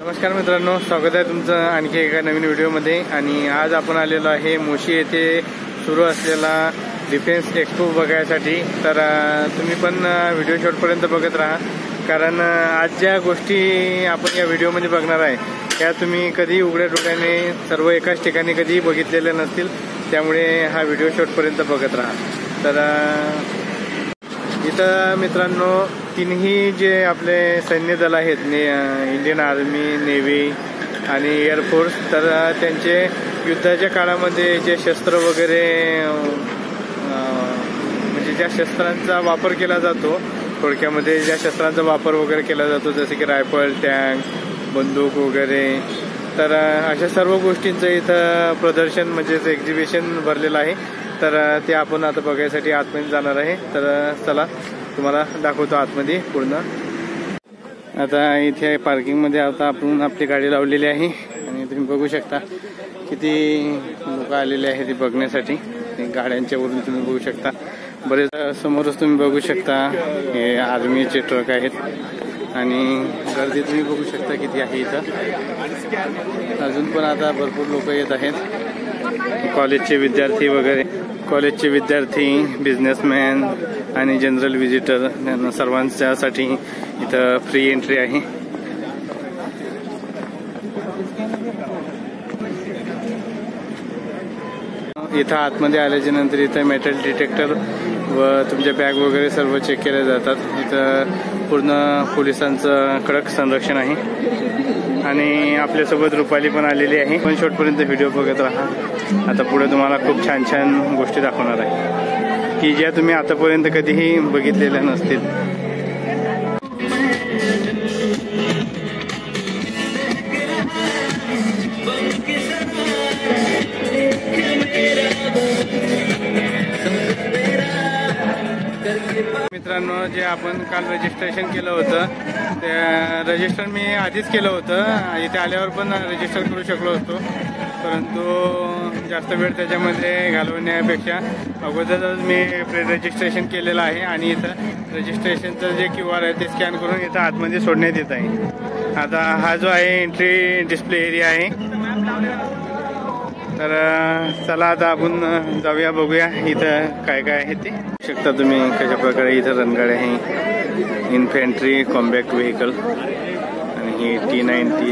नमस्कार मित्रांनो, स्वागत आहे तुमचं आणखी एका नवीन व्हिडिओमध्ये। आणि आज आपण आलेलो आहे मोशी येथे सुरू असलेला डिफेन्स एक्सपो बघायसाठी। तर तुम्ही पण व्हिडिओ शेवटपर्यंत बघत राहा, कारण आज ज्या गोष्टी आपण या व्हिडिओमध्ये बघणार आहे त्या तुम्ही कधी उघड्या डोळ्याने सर्व एकाच ठिकाणी कधी बघितलेल्या नसतील, त्यामुळे हा व्हिडिओ शेवटपर्यंत बघत राहा। तर इथं मित्रांनो तिन्ही जे आपले सैन्य दल आहेत, इंडियन आर्मी, नेव्ही आणि एअरफोर्स, तर त्यांचे युद्धाच्या काळामध्ये जे शस्त्र वगैरे म्हणजे ज्या शस्त्रांचा वापर केला जातो, थोडक्यामध्ये ज्या शस्त्रांचा वापर वगैरे केला जातो जसे की रायफल, टँक, बंदूक वगैरे, तर अशा सर्व गोष्टींचं इथं प्रदर्शन म्हणजेच एक्झिबिशन भरलेलं आहे। तर ते आपण आता बघायसाठी आतमध्ये जाणार आहे। तर चला तुम्हाला दाखवतो आतमध्ये पूर्ण। आता इथे पार्किंगमध्ये आता आपण आपली गाडी लावलेली आहे आणि तुम्ही बघू शकता किती लोक आलेले आहेत ते बघण्यासाठी। गाड्यांच्या वरून तुम्ही बघू शकता, बरेच समोरच तुम्ही बघू शकता हे आर्मीचे ट्रक आहेत आणि गर्दी तुम्ही बघू शकता किती आहे इथं। अजून पण आता भरपूर लोक येत आहेत, कॉलेजचे विद्यार्थी वगैरे, कॉलेजचे विद्यार्थी, बिझनेसमॅन आणि जनरल व्हिजिटर, यांना सर्वांच्यासाठी इथं फ्री एंट्री आहे। इथं आतमध्ये आल्याच्या नंतर इथं मेटल डिटेक्टर व तुमच्या बॅग वगैरे सर्व चेक केले जातात। इथं पूर्ण पोलिसांचं कडक संरक्षण आहे आणि आपल्यासोबत रुपाली पण आलेली आहे। पण शेवटपर्यंत व्हिडिओ बघत राहा, आता पुढे तुम्हाला खूप छान छान गोष्टी दाखवणार आहे की ज्या तुम्ही आतापर्यंत कधीही बघितलेल्या नसतील। मित्रांनो, जे आपण काल रजिस्ट्रेशन केलं होतं त्या रजिस्टर मी आधीच केलं होतं, इथे आल्यावर पण रजिस्टर करू शकलो असतो, परंतु जास्त वेळ त्याच्यामध्ये घालवण्यापेक्षा अगोदरच मी प्री रजिस्ट्रेशन केलेलं आहे आणि इथं रजिस्ट्रेशनचं जे QR आहे ते स्कॅन करून इथं आतमध्ये सोडण्यात येत आहे। आता हा जो आहे एंट्री डिस्प्ले एरिया आहे। तर चला आता आपण जाऊया, बघूया इथं काय काय आहे ते। शकता तुम्ही कशा प्रकारे इथं रणगाड्या आहे, इन्फेंट्री कॉम्बॅक्ट व्हेकल आणि ही T-90।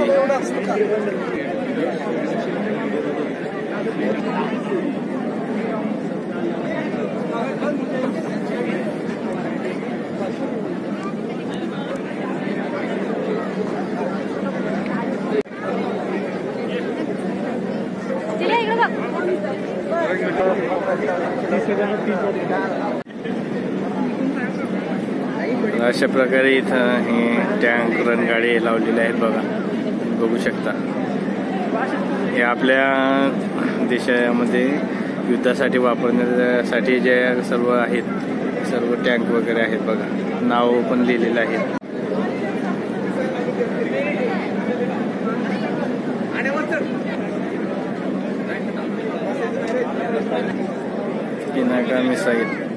अशा प्रकारे इथं हे टँक रणगाडी लावलेले आहेत बघा, बघू शकता। हे आपल्या देशामध्ये युद्धासाठी वापरण्यासाठी जे सर्व आहेत, सर्व टँक वगैरे आहेत बघा, नाव पण लिहिलेलं आहे। पिनाका मिसाईल,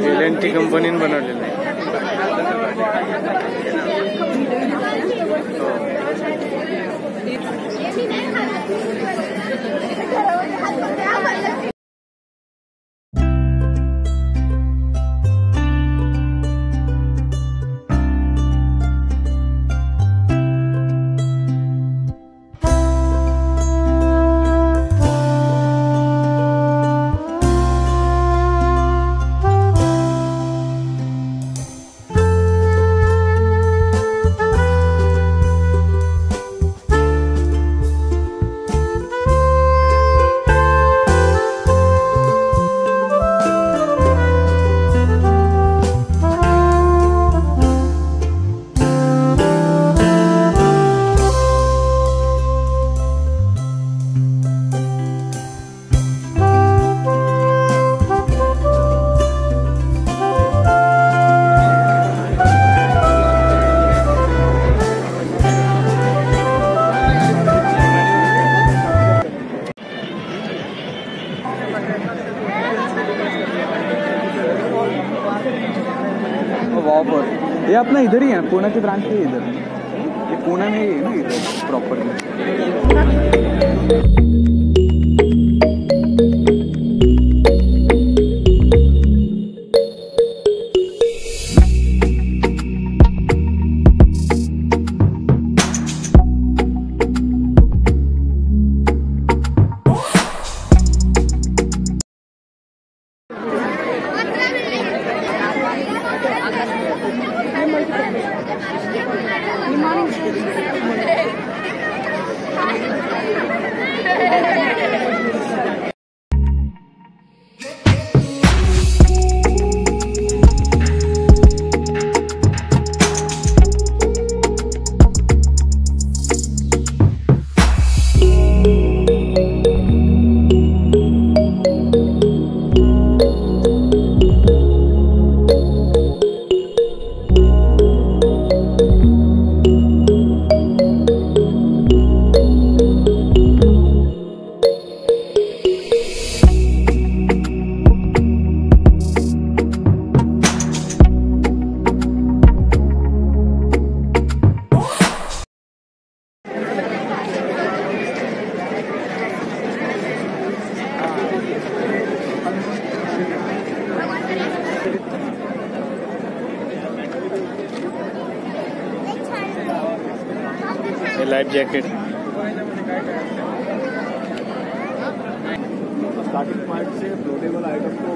LNT कंपनीने बनवलेलं आहे। वहाँ पर ये अपना इधर ही है, पुणे की ब्रांच ही इधर, ये पुणे में ही है ना इधर properly. Life jacket starting point से फ्लोटेबल आइटम को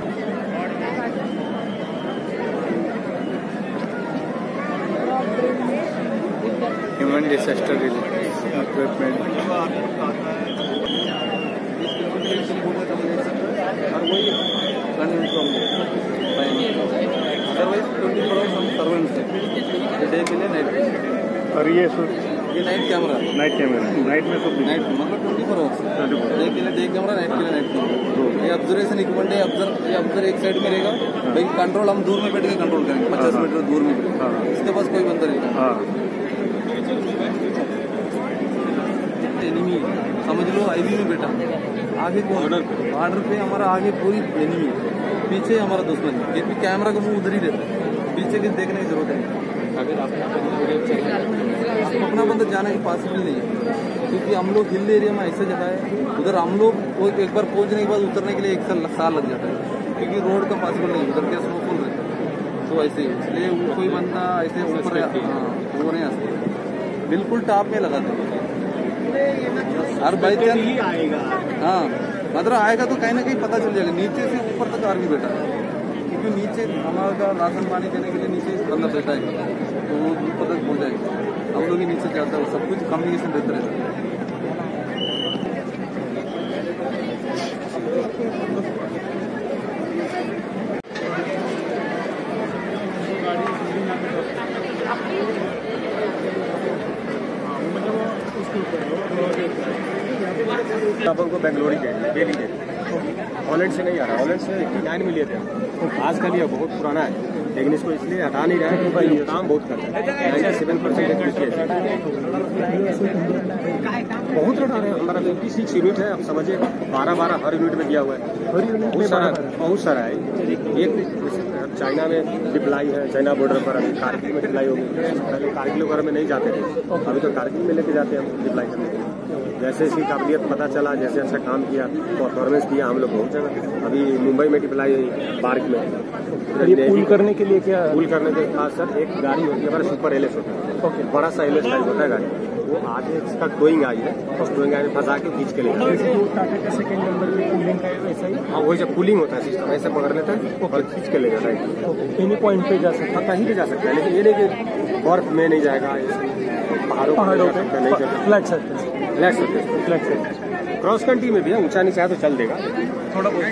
ह्यूमन डिजास्टर रिलीफ इक्विपमेंट। और ये नाइट कैमरा नाइट में तो नाइट मतलब 24 आवर्स डे के लिए डे कैमरा, नाइट के लिए नाइट कैमरा। ये ऑब्जर्वेशन इक्विपमेंट है, ये ऑब्जर्व एक साइड में रहेगा भाई, कंट्रोल हम दूर में बैठ के कंट्रोल करेंगे, 50 मीटर दूर में, इसके पास कोई बंदा रहेगा। एनिमी समझ लो आईवी में बैठा, आगे कौन बॉर्डर पे हमारा, आगे पूरी एनिमी, पीछे हमारा दुश्मन, ये भी कैमरा का मुंह उधर ही रहता है, पीछे की देखने की जरूरत है। अगर आपको अपना बंदा जाना की पॉसिबल नहीं है, क्योंकि हम लोग हिल एरिया में ऐसा जगह है, उधर हम लोग एक बार पहुंचने के बाद उतरने के लिए 1 साल लग जाता है, क्योंकि रोड का पॉसिबल नहीं, उधर क्या स्नोफॉल रहता है, तो ऐसे इसलिए कोई बंदा ऐसे ऊपर वो नहीं आ सकता, बिल्कुल टॉप में लगाते हैं। हर बाई चांस हाँ मतलब आएगा तो कहीं ना कहीं पता चल जाएगा, नीचे से ऊपर तक आर्मी बैठा है, क्योंकि नीचे हमारा राशन पानी देने के लिए नीचे बंदा बैठा है, तो वो ऊपर तक पहुँच जाएगा, हम लोग ही नीचे जाता है, सब कुछ कम्युनिकेशन रहता रहता है। अपन को बेंगलोर के डेली के हॉलैंड से नहीं आ रहा, हॉलैंड से 89 में लिए थे, आज का लिया बहुत पुराना है, लेकिन इसको इसलिए हटा नहीं रहा है क्योंकि ये काम बहुत करता है। 97% बहुत रेट आ रहे हैं, हमारा 56 यूनिट है, आप समझिए 12 हर यूनिट में दिया हुआ है, बहुत सारा है। एक चाइना में डिप्लाई है, चाइना बॉर्डर पर अभी कारगिल में डिप्लाई होगी, पहले कारगिल वगैरह में नहीं जाते थे, अभी तो कारगिल में लेके जाते हैं हम डिप्लाई करने के लिए। जैसे इसकी काबिलियत पता चला, जैसे अच्छा काम किया, परफॉर्मेंस दिया, हम लोग बहुत जगह, अभी मुंबई में डिप्लाई पार्क में। ये पुल करने के लिए क्या? पुल करने के बाद सर एक गाड़ी होती है हमारा सुपर एलएस होता है, ओके, बड़ा सा एलएस टाइप होता है गाड़ी, वो आगे इसका टोइंग आई है, उस टोइंग आई में फंसा के खींच के ले जाते हैं। सेकंड नंबर पे पुलिंग का वैसा ही, हाँ वही जब पुलिंग होता है सिस्टम ऐसे पकड़ लेता है और खींच के ले जाता है, एनी पॉइंट पे जा सकता है, कहीं भी जा सकता है, लेकिन ये नहीं कि बर्फ में नहीं जाएगा, पहाड़ों पे नहीं जाता, फ्लैट सरफेस, क्रॉस कंट्री में भी है, ऊंचा नीचा तो चल देगा थोड़ा बहुत।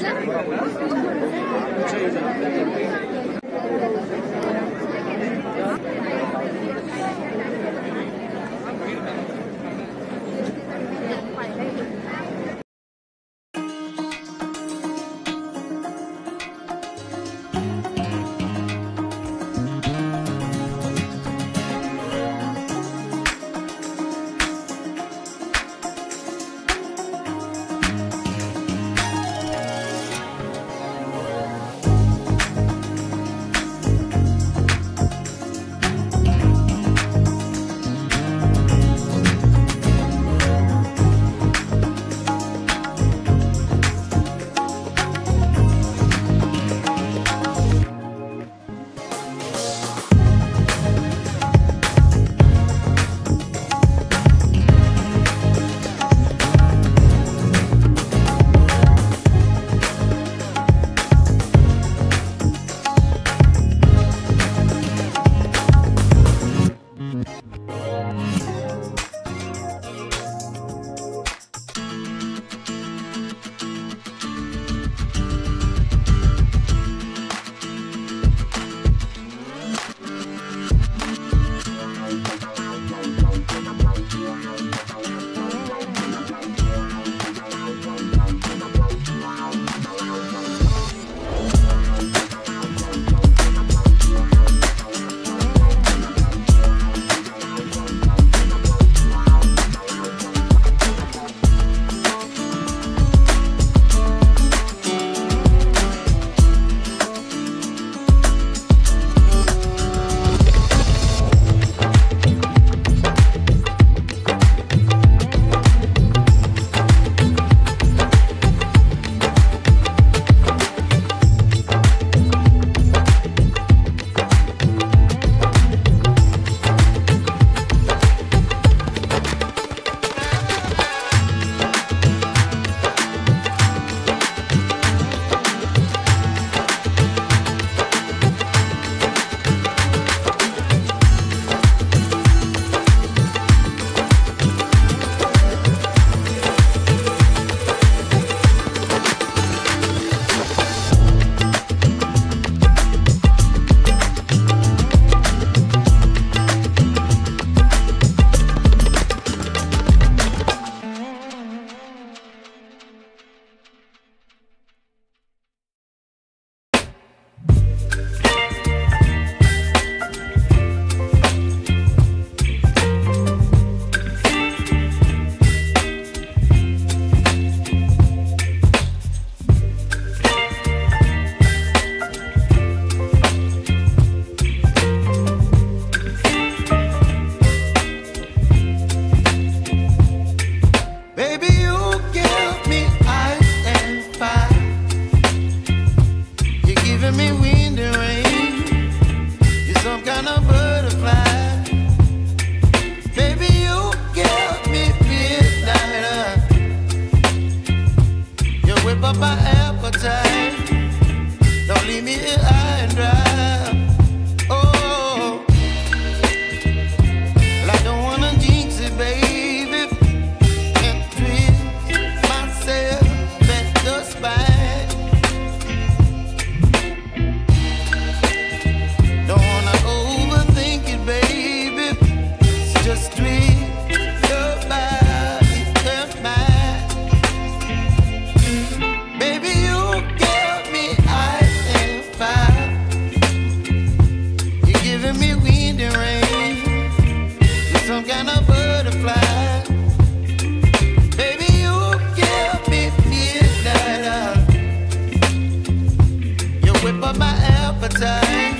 up my appetite.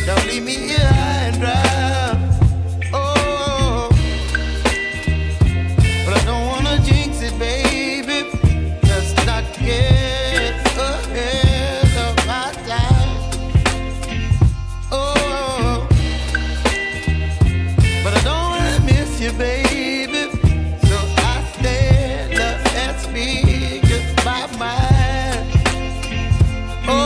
Don't leave me here high and dry. Oh, but I don't wanna jinx it, baby. Just not get ahead of my time. Oh, but I don't wanna miss you, baby. So I stand up and speak my mind. Oh.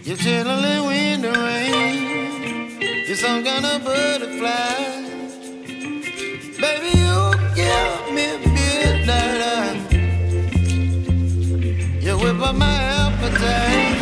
You're chilling wind and rain. You're some kind of butterfly. Baby, you give me midnight. You whip up my appetite.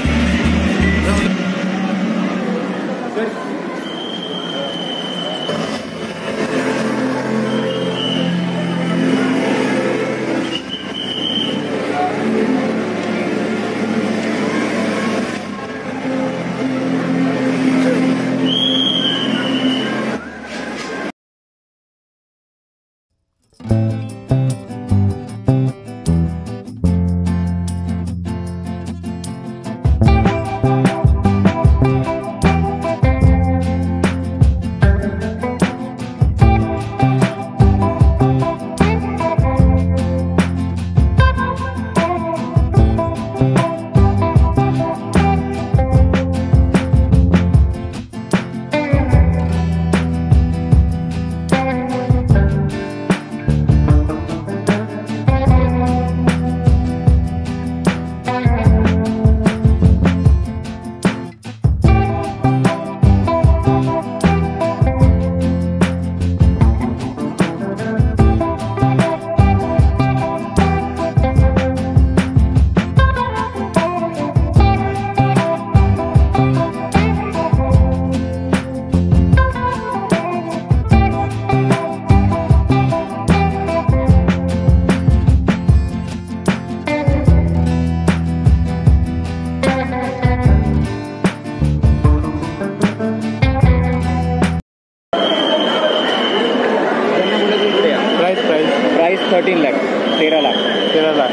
Price 13 lakh 13 lakh.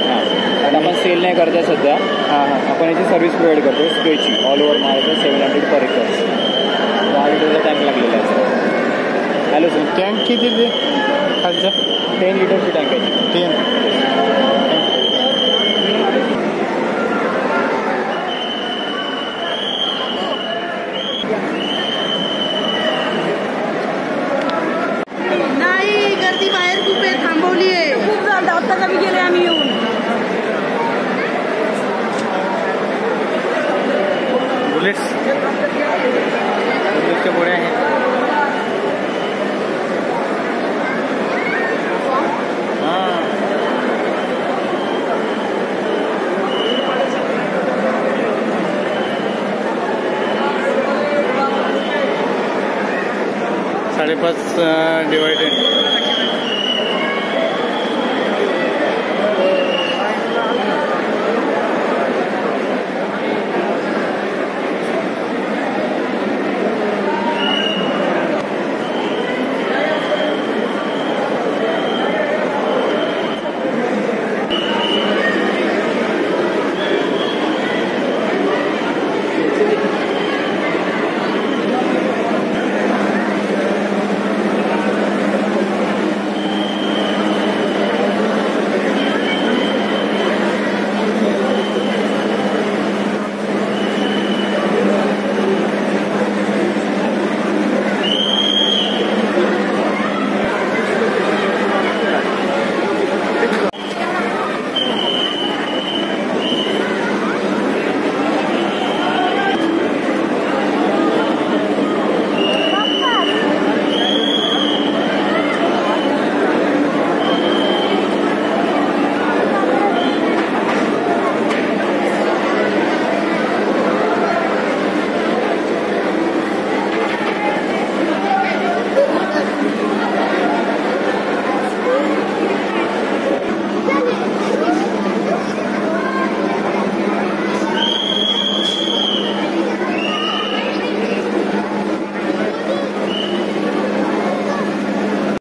हां. आणि आपण cell नाही करतो सध्या. आपण याची service provide करतो स्प्रेची all over Maharashtra 700 पर एकर्स. 10 लिटरचा टँक लागलेला आहे. हॅलो सर, टँक किती ते खालचं? 10 लिटरची टँक आहे. 10. नाही, गर्दी बाहेर खूप आहे, थांबवली आहे. खूप झालं, आता कमी गेले आम्ही येऊन. बुलेट्सच्या पुढे आहे. हां, 5.5 डिवायडेड.